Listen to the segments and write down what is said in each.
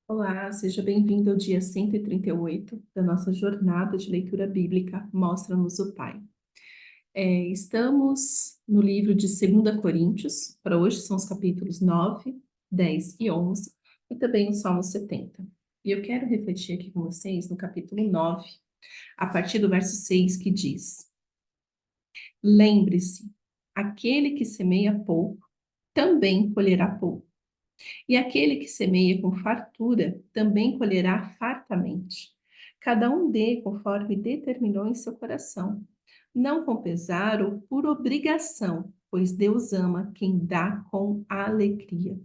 Olá, seja bem-vindo ao dia 138 da nossa jornada de leitura bíblica Mostra-nos o Pai. Estamos no livro de 2 Coríntios, para hoje são os capítulos 9, 10 e 11, e também o Salmo 70. E eu quero refletir aqui com vocês no capítulo 9, a partir do verso 6, que diz: Lembre-se, aquele que semeia pouco, também colherá pouco. E aquele que semeia com fartura também colherá fartamente. Cada um dê conforme determinou em seu coração, não com pesar ou por obrigação, pois Deus ama quem dá com alegria.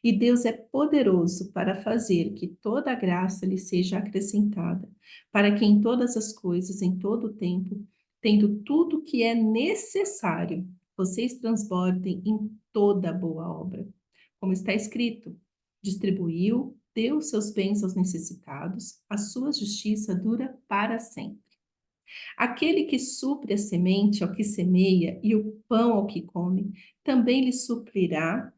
E Deus é poderoso para fazer que toda a graça lhe seja acrescentada, para que em todas as coisas, em todo o tempo, tendo tudo o que é necessário, vocês transbordem em toda boa obra. Como está escrito, distribuiu, deu seus bens aos necessitados, a sua justiça dura para sempre. Aquele que supre a semente ao que semeia e o pão ao que come, também lhe suprirá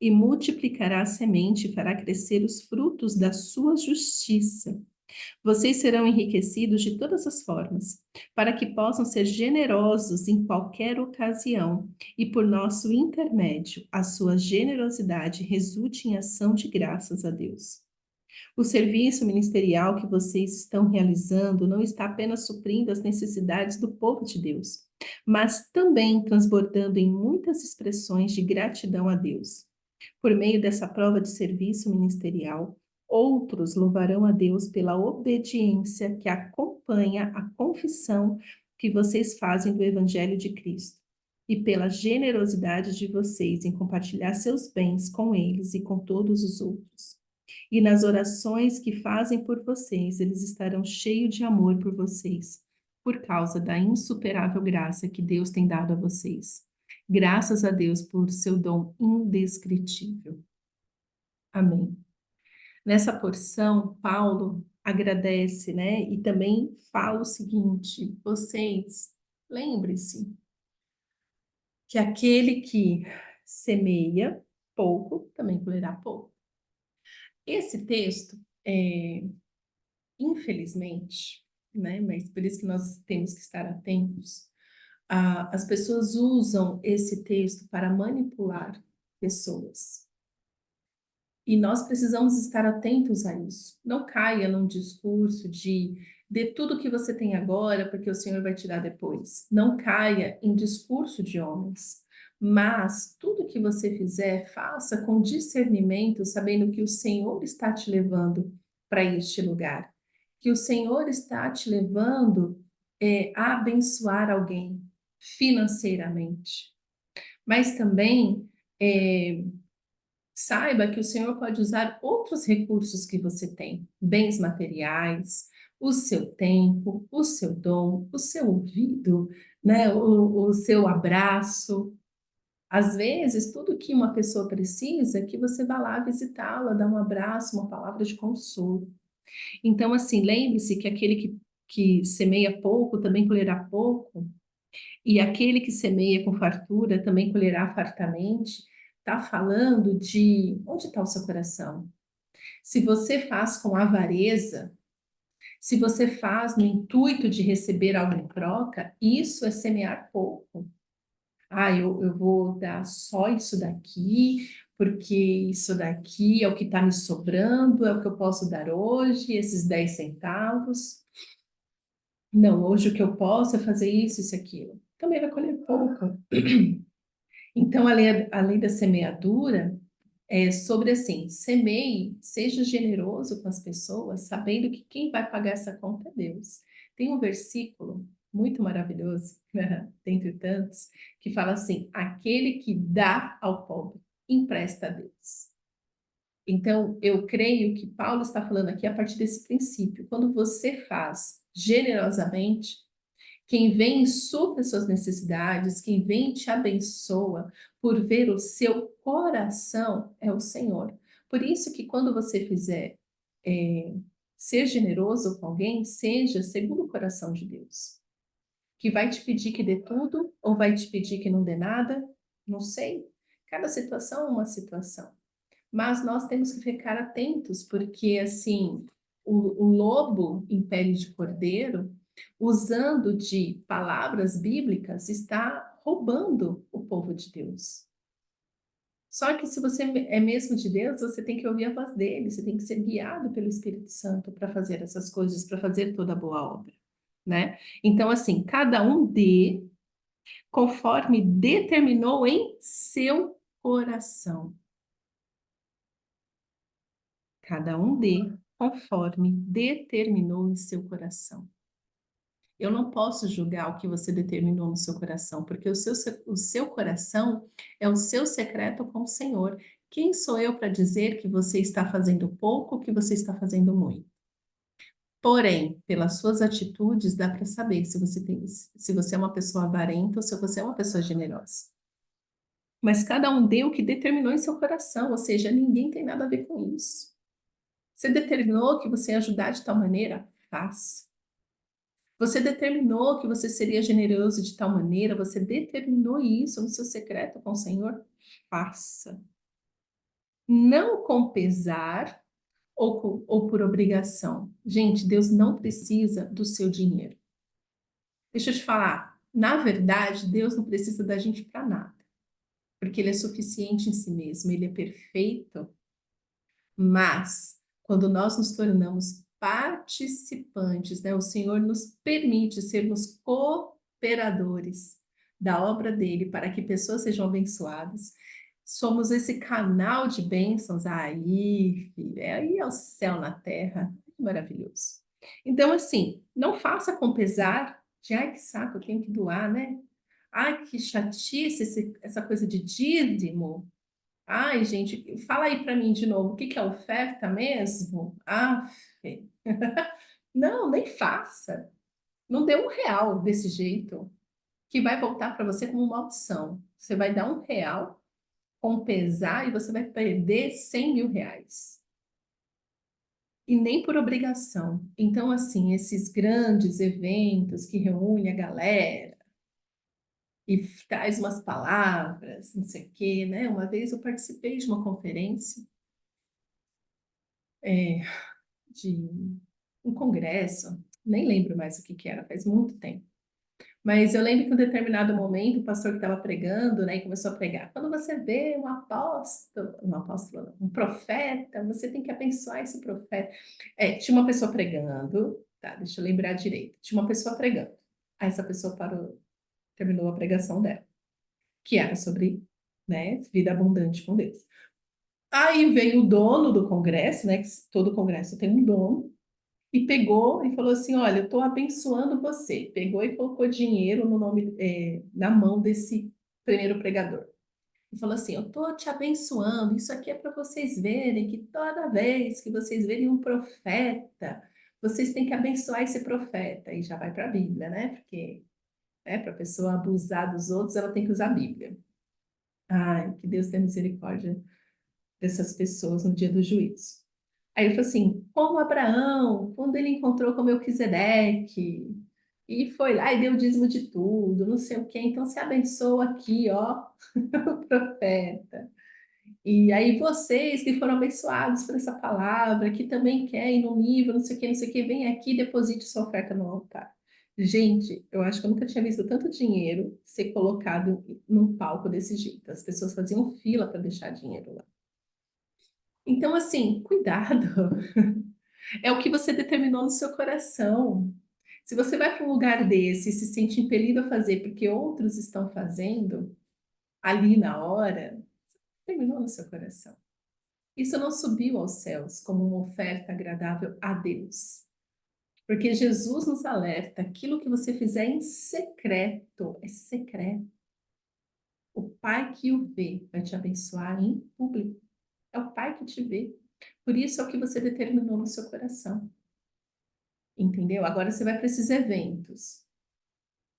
e multiplicará a semente e fará crescer os frutos da sua justiça. Vocês serão enriquecidos de todas as formas, para que possam ser generosos em qualquer ocasião, e por nosso intermédio, a sua generosidade resulte em ação de graças a Deus. O serviço ministerial que vocês estão realizando não está apenas suprindo as necessidades do povo de Deus, mas também transbordando em muitas expressões de gratidão a Deus. Por meio dessa prova de serviço ministerial, outros louvarão a Deus pela obediência que acompanha a confissão que vocês fazem do Evangelho de Cristo e pela generosidade de vocês em compartilhar seus bens com eles e com todos os outros. E nas orações que fazem por vocês, eles estarão cheios de amor por vocês, por causa da insuperável graça que Deus tem dado a vocês. Graças a Deus por seu dom indescritível. Amém. Nessa porção, Paulo agradece, né? E também fala o seguinte: vocês, lembre-se que aquele que semeia pouco também colherá pouco. Esse texto, infelizmente, né? Mas por isso que nós temos que estar atentos. As pessoas usam esse texto para manipular pessoas. E nós precisamos estar atentos a isso. Não caia num discurso de dê tudo que você tem agora, porque o Senhor vai te dar depois. Não caia em discurso de homens. Mas tudo que você fizer, faça com discernimento, sabendo que o Senhor está te levando para este lugar. Que o Senhor está te levando a abençoar alguém financeiramente. Mas também saiba que o Senhor pode usar outros recursos que você tem, bens materiais, o seu tempo, o seu dom, o seu ouvido, né? O seu abraço. Às vezes, tudo que uma pessoa precisa é que você vá lá visitá-la, dar um abraço, uma palavra de consolo. Então, assim, lembre-se que aquele que semeia pouco também colherá pouco, e aquele que semeia com fartura também colherá fartamente. Está falando de onde está o seu coração. Se você faz com avareza, se você faz no intuito de receber algo em troca, isso é semear pouco. Eu vou dar só isso daqui, porque isso daqui é o que está me sobrando, é o que eu posso dar hoje, esses 10 centavos. Não, hoje o que eu posso é fazer isso, isso, aquilo. Também vai colher pouco. Então, a lei da semeadura é sobre assim, semeie, seja generoso com as pessoas, sabendo que quem vai pagar essa conta é Deus. Tem um versículo muito maravilhoso, dentre tantos, que fala assim: aquele que dá ao pobre, empresta a Deus. Então, eu creio que Paulo está falando aqui a partir desse princípio. Quando você faz generosamente, quem vem e supre suas necessidades, quem vem e te abençoa por ver o seu coração é o Senhor. Por isso que quando você fizer ser generoso com alguém, seja segundo o coração de Deus. Que vai te pedir que dê tudo ou vai te pedir que não dê nada, não sei. Cada situação é uma situação. Mas nós temos que ficar atentos, porque assim, o lobo em pele de cordeiro, usando de palavras bíblicas, está roubando o povo de Deus. Só que se você é mesmo de Deus, você tem que ouvir a voz dele, você tem que ser guiado pelo Espírito Santo para fazer essas coisas, para fazer toda a boa obra, né? Então, assim, cada um dê conforme determinou em seu coração. Cada um dê conforme determinou em seu coração. Eu não posso julgar o que você determinou no seu coração, porque o seu coração é o seu secreto com o Senhor. Quem sou eu para dizer que você está fazendo pouco ou que você está fazendo muito? Porém, pelas suas atitudes, dá para saber se você é uma pessoa avarenta ou se você é uma pessoa generosa. Mas cada um deu o que determinou em seu coração, ou seja, ninguém tem nada a ver com isso. Você determinou que você ia ajudar de tal maneira? Faça. Você determinou que você seria generoso de tal maneira, você determinou isso no seu secreto com o Senhor? Faça. Não com pesar ou por obrigação. Gente, Deus não precisa do seu dinheiro. Deixa eu te falar, na verdade, Deus não precisa da gente para nada, porque Ele é suficiente em si mesmo, Ele é perfeito. Mas, quando nós nos tornamos participantes, né, o Senhor nos permite sermos cooperadores da obra dele para que pessoas sejam abençoadas. Somos esse canal de bênçãos. Aí, filho, aí é o céu na terra. Maravilhoso. Então, assim, não faça com pesar de, ai, que saco, eu tenho que doar, né? Ai, que chatice essa coisa de dízimo. Ai, gente, fala aí para mim de novo, o que que é oferta mesmo? Ah, não, nem faça. Não dê R$ 1 desse jeito, que vai voltar para você como uma maldição. Você vai dar R$ 1 com pesar e você vai perder 100 mil reais. E nem por obrigação. Então, assim, esses grandes eventos que reúnem a galera e traz umas palavras, não sei o quê, né? Uma vez eu participei de uma conferência é, de um congresso, nem lembro mais o que que era, faz muito tempo. Mas eu lembro que em um determinado momento o pastor que estava pregando, né, e começou a pregar. Quando você vê um apóstolo, não, um profeta, você tem que abençoar esse profeta. Tinha uma pessoa pregando, tá? Deixa eu lembrar direito. Tinha uma pessoa pregando. Aí essa pessoa parou, terminou a pregação dela, que era sobre, né, vida abundante com Deus. Aí veio o dono do congresso, né, que todo congresso tem um dono, e pegou e falou assim: Olha, eu estou abençoando você. Pegou e colocou dinheiro no nome, na mão desse primeiro pregador. E falou assim: Eu estou te abençoando. Isso aqui é para vocês verem que toda vez que vocês verem um profeta, vocês têm que abençoar esse profeta. E já vai para a Bíblia, né? Porque para a pessoa abusar dos outros, ela tem que usar a Bíblia. Ai, que Deus tenha misericórdia dessas pessoas no dia do juízo. Aí ele falou assim, como Abraão, quando ele encontrou com Melquisedeque, e foi lá e deu o dízimo de tudo, não sei o quê, então se abençoa aqui, ó, o profeta. E aí vocês que foram abençoados por essa palavra, que também querem no nível, não sei o quê, vem aqui e deposite sua oferta no altar. Gente, eu acho que eu nunca tinha visto tanto dinheiro ser colocado num palco desse jeito. As pessoas faziam fila para deixar dinheiro lá. Então, assim, cuidado. É o que você determinou no seu coração. Se você vai para um lugar desse e se sente impelido a fazer porque outros estão fazendo ali na hora, terminou no seu coração. Isso não subiu aos céus como uma oferta agradável a Deus. Porque Jesus nos alerta, aquilo que você fizer em secreto, é secreto. O Pai que o vê vai te abençoar em público. É o Pai que te vê. Por isso é o que você determinou no seu coração. Entendeu? Agora você vai para esses eventos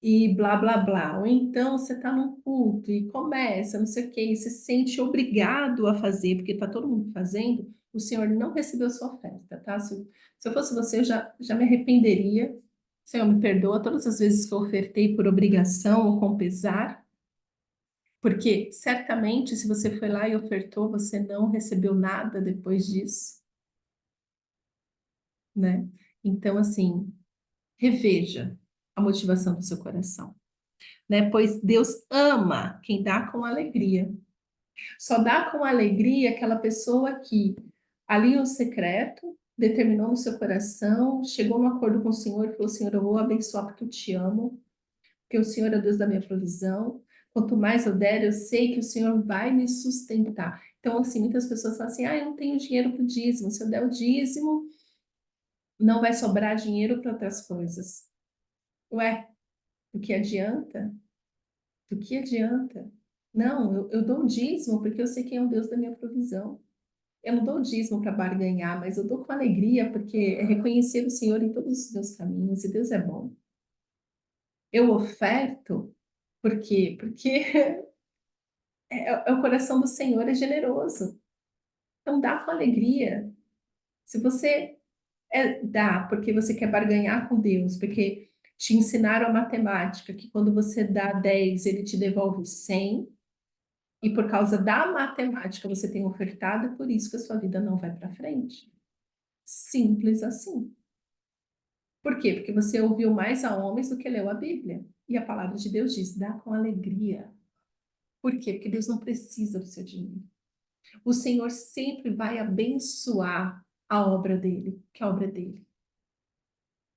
e blá blá blá. Ou então você está num culto e começa, não sei o quê, e se sente obrigado a fazer, porque está todo mundo fazendo, o Senhor não recebeu sua oferta, tá? Se eu fosse você, eu já me arrependeria. Senhor, me perdoa todas as vezes que eu ofertei por obrigação ou com pesar, Porque certamente, se você foi lá e ofertou, você não recebeu nada depois disso, né? Então, assim, reveja a motivação do seu coração, né? Pois Deus ama quem dá com alegria. Só dá com alegria aquela pessoa que ali no secreto determinou no seu coração, chegou a um acordo com o Senhor e falou: Senhor, eu vou abençoar porque eu te amo, porque o Senhor é o Deus da minha provisão. Quanto mais eu der, eu sei que o Senhor vai me sustentar. Então, assim, muitas pessoas falam assim: ah, eu não tenho dinheiro para o dízimo. Se eu der o dízimo, não vai sobrar dinheiro para outras coisas. Ué, o que adianta? Do que adianta? Não, eu dou o dízimo porque eu sei quem é o Deus da minha provisão. Eu não dou o dízimo para barganhar, mas eu dou com alegria porque é reconhecer o Senhor em todos os meus caminhos e Deus é bom. Eu oferto por quê? Porque é o coração do Senhor é generoso. Então dá com alegria. Se você dá porque você quer barganhar com Deus, porque te ensinaram a matemática, que quando você dá 10 ele te devolve 100. E por causa da matemática você tem ofertado, e por isso que a sua vida não vai para frente. Simples assim. Por quê? Porque você ouviu mais a homens do que leu a Bíblia. E a palavra de Deus diz: dá com alegria. Por quê? Porque Deus não precisa do seu dinheiro. O Senhor sempre vai abençoar a obra dele, que é a obra dele.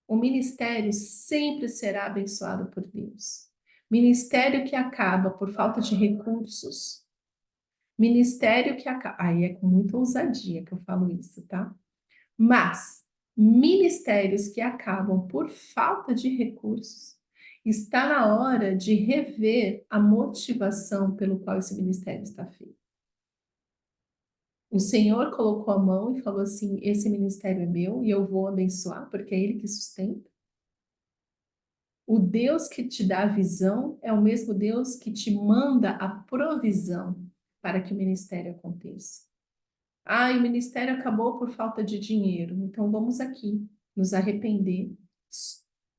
O ministério sempre será abençoado por Deus. Ministério que acaba por falta de recursos. Ministério que acaba. Aí é com muita ousadia que eu falo isso, tá? Mas ministérios que acabam por falta de recursos, está na hora de rever a motivação pelo qual esse ministério está feito. O Senhor colocou a mão e falou assim: esse ministério é meu e eu vou abençoar, porque é Ele que sustenta. O Deus que te dá a visão é o mesmo Deus que te manda a provisão para que o ministério aconteça. Ah, e o ministério acabou por falta de dinheiro. Então vamos aqui nos arrepender,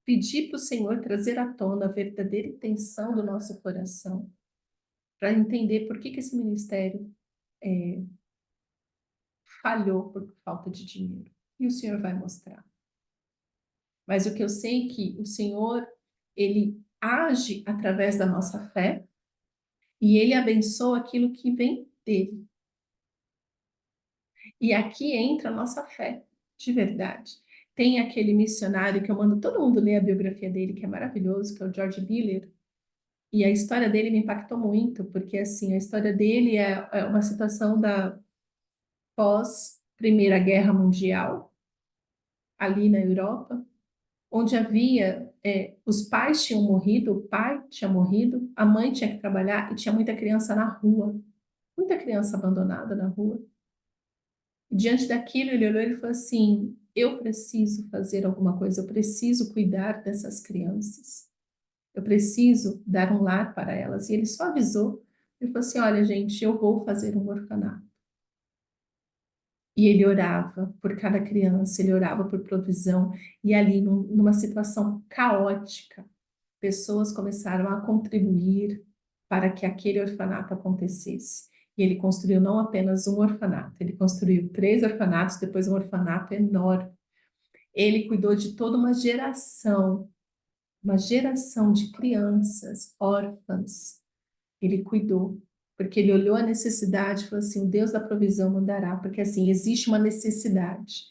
pedir para o Senhor trazer à tona a verdadeira intenção do nosso coração, para entender por que esse ministério falhou por falta de dinheiro. E o Senhor vai mostrar. Mas o que eu sei é que o Senhor, ele age através da nossa fé e ele abençoa aquilo que vem dele. E aqui entra a nossa fé, de verdade. Tem aquele missionário que eu mando todo mundo ler a biografia dele, que é maravilhoso, que é o George Miller. E a história dele me impactou muito, porque assim, a história dele é uma situação da pós-Primeira Guerra Mundial, ali na Europa, onde havia, os pais tinham morrido, o pai tinha morrido, a mãe tinha que trabalhar e tinha muita criança na rua, muita criança abandonada na rua. Diante daquilo, ele olhou e falou assim: eu preciso fazer alguma coisa, eu preciso cuidar dessas crianças, eu preciso dar um lar para elas. E ele só avisou, ele falou assim: olha, gente, eu vou fazer um orfanato. E ele orava por cada criança, ele orava por provisão, e ali, numa situação caótica, pessoas começaram a contribuir para que aquele orfanato acontecesse. E ele construiu não apenas um orfanato, ele construiu 3 orfanatos, depois um orfanato enorme. Ele cuidou de toda uma geração de crianças órfãs. Ele cuidou, porque ele olhou a necessidade e falou assim: o Deus da provisão mandará, porque assim, existe uma necessidade.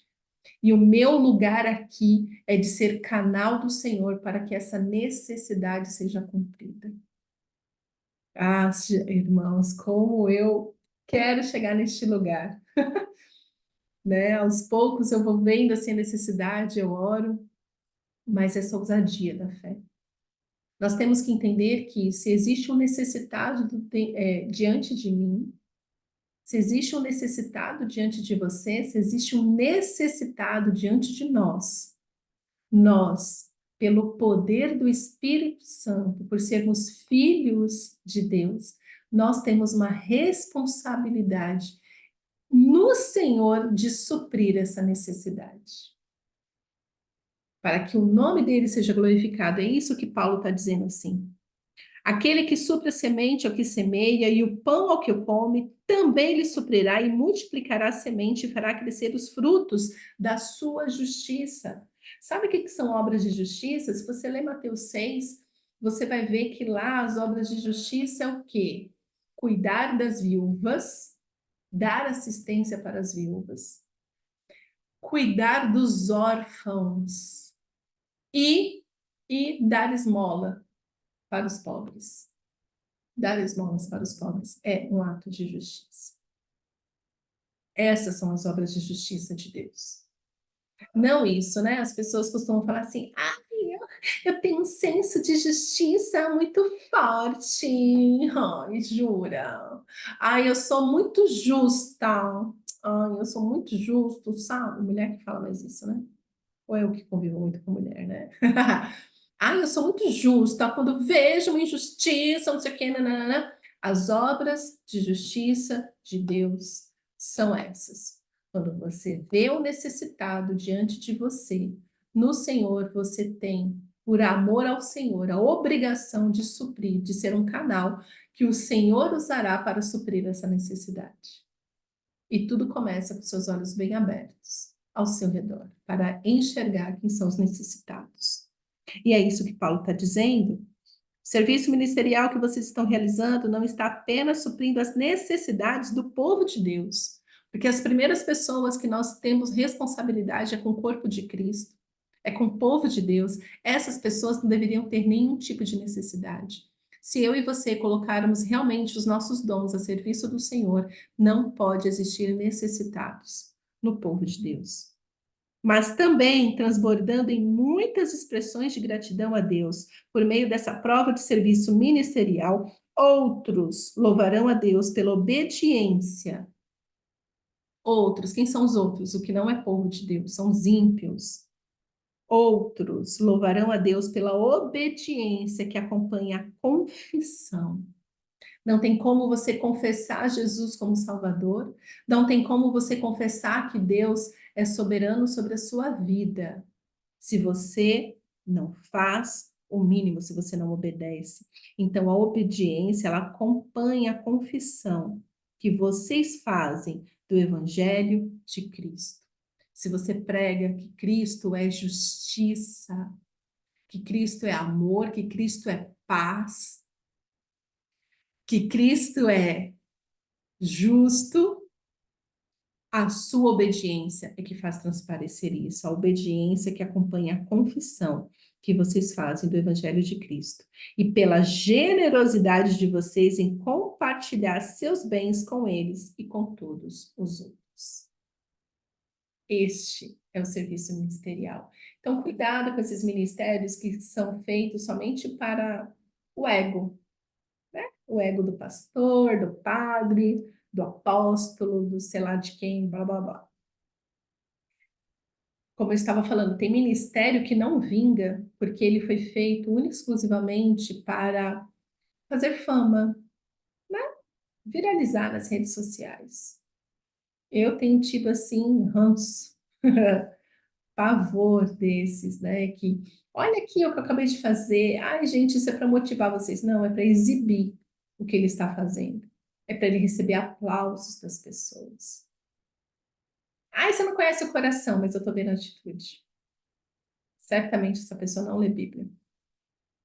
E o meu lugar aqui é de ser canal do Senhor para que essa necessidade seja cumprida. Ah, irmãos, como eu quero chegar neste lugar, né? Aos poucos eu vou vendo assim a necessidade, eu oro, mas essa ousadia da fé. Nós temos que entender que se existe um necessitado diante de mim, se existe um necessitado diante de você, se existe um necessitado diante de nós, pelo poder do Espírito Santo, por sermos filhos de Deus, nós temos uma responsabilidade no Senhor de suprir essa necessidade. Para que o nome dele seja glorificado. É isso que Paulo está dizendo assim. Aquele que supre a semente ao que semeia e o pão ao que o come, também lhe suprirá e multiplicará a semente e fará crescer os frutos da sua justiça. Sabe o que são obras de justiça? Se você ler Mateus 6, você vai ver que lá as obras de justiça é o quê? Cuidar das viúvas, dar assistência para as viúvas, cuidar dos órfãos e, e dar esmola para os pobres. Dar esmolas para os pobres é um ato de justiça. Essas são as obras de justiça de Deus. Não isso, né? As pessoas costumam falar assim: eu tenho um senso de justiça muito forte. Ai, jura? Ai, eu sou muito justa. Ai, eu sou muito justo, sabe? Mulher que fala mais isso, né? Ou eu que convivo muito com mulher, né? Ai, eu sou muito justa. Quando vejo uma injustiça, não sei o quê, nananana. As obras de justiça de Deus são essas. Quando você vê o necessitado diante de você, no Senhor você tem, por amor ao Senhor, a obrigação de suprir, de ser um canal que o Senhor usará para suprir essa necessidade. E tudo começa com seus olhos bem abertos ao seu redor, para enxergar quem são os necessitados. E é isso que Paulo está dizendo. O serviço ministerial que vocês estão realizando não está apenas suprindo as necessidades do povo de Deus, porque as primeiras pessoas que nós temos responsabilidade é com o corpo de Cristo, é com o povo de Deus. Essas pessoas não deveriam ter nenhum tipo de necessidade. Se eu e você colocarmos realmente os nossos dons a serviço do Senhor, não pode existir necessitados no povo de Deus. Mas também transbordando em muitas expressões de gratidão a Deus, por meio dessa prova de serviço ministerial, outros louvarão a Deus pela obediência. Outros, quem são os outros? O que não é povo de Deus, são os ímpios. Outros louvarão a Deus pela obediência que acompanha a confissão. Não tem como você confessar Jesus como Salvador, não tem como você confessar que Deus é soberano sobre a sua vida, se você não faz o mínimo, se você não obedece. Então, a obediência, ela acompanha a confissão que vocês fazem do Evangelho de Cristo. Se você prega que Cristo é justiça, que Cristo é amor, que Cristo é paz, que Cristo é justo, a sua obediência é que faz transparecer isso, a obediência que acompanha a confissão que vocês fazem do Evangelho de Cristo. E pela generosidade de vocês em compartilhar seus bens com eles e com todos os outros. Este é o serviço ministerial. Então, cuidado com esses ministérios que são feitos somente para o ego, né? O ego do pastor, do padre, do apóstolo, do sei lá de quem, blá blá blá. Como eu estava falando, tem ministério que não vinga, porque ele foi feito única e exclusivamente para fazer fama, né? Viralizar nas redes sociais. Eu tenho tido, assim, ranço, pavor desses, né? Que, olha aqui o que eu acabei de fazer. Ai, gente, isso é para motivar vocês. Não, é para exibir o que ele está fazendo. É para ele receber aplausos das pessoas. Ai, você não conhece o coração, mas eu estou vendo a atitude. Certamente essa pessoa não lê Bíblia.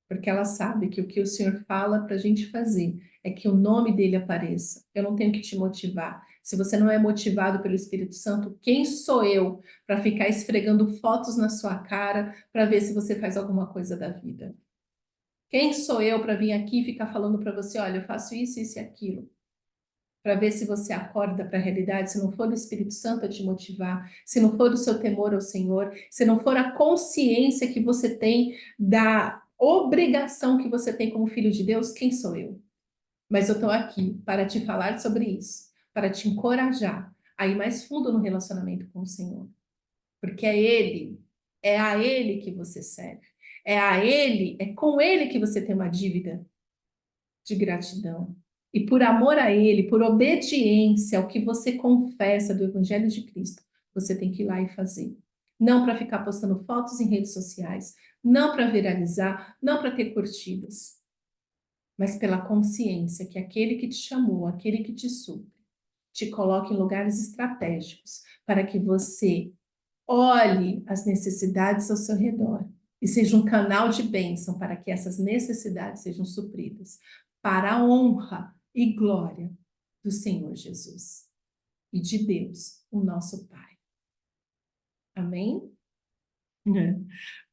Porque ela sabe que o que o Senhor fala para a gente fazer é que o nome dele apareça. Eu não tenho que te motivar. Se você não é motivado pelo Espírito Santo, quem sou eu para ficar esfregando fotos na sua cara para ver se você faz alguma coisa da vida? Quem sou eu para vir aqui e ficar falando para você, olha, eu faço isso, isso e aquilo? Para ver se você acorda para a realidade, se não for o Espírito Santo a te motivar, se não for o seu temor ao Senhor, se não for a consciência que você tem da obrigação que você tem como filho de Deus, quem sou eu? Mas eu estou aqui para te falar sobre isso, para te encorajar a ir mais fundo no relacionamento com o Senhor, porque é a Ele que você serve, é a Ele, é com Ele que você tem uma dívida de gratidão. E por amor a Ele, por obediência ao que você confessa do Evangelho de Cristo, você tem que ir lá e fazer. Não para ficar postando fotos em redes sociais, não para viralizar, não para ter curtidas. mas pela consciência que aquele que te chamou, aquele que te supre, te coloca em lugares estratégicos para que você olhe as necessidades ao seu redor e seja um canal de bênção para que essas necessidades sejam supridas, para a honra e glória do Senhor Jesus e de Deus, o nosso Pai. Amém?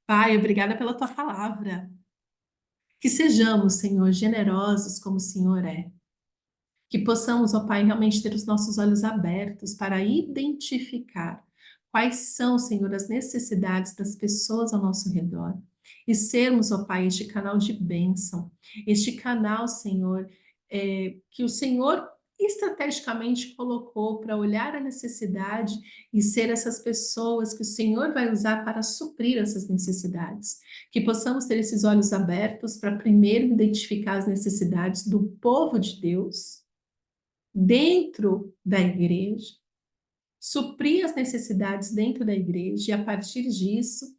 Pai, obrigada pela tua palavra. Que sejamos, Senhor, generosos como o Senhor é. Que possamos, ó Pai, realmente ter os nossos olhos abertos para identificar quais são, Senhor, as necessidades das pessoas ao nosso redor. E sermos, ó Pai, este canal de bênção, este canal, Senhor, que o Senhor estrategicamente colocou para olhar a necessidade e ser essas pessoas que o Senhor vai usar para suprir essas necessidades. Que possamos ter esses olhos abertos para primeiro identificar as necessidades do povo de Deus dentro da igreja, suprir as necessidades dentro da igreja e, a partir disso,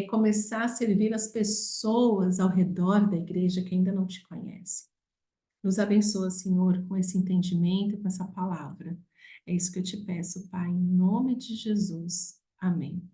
começar a servir as pessoas ao redor da igreja que ainda não te conhecem. Nos abençoa, Senhor, com esse entendimento, com essa palavra. É isso que eu te peço, Pai, em nome de Jesus. Amém.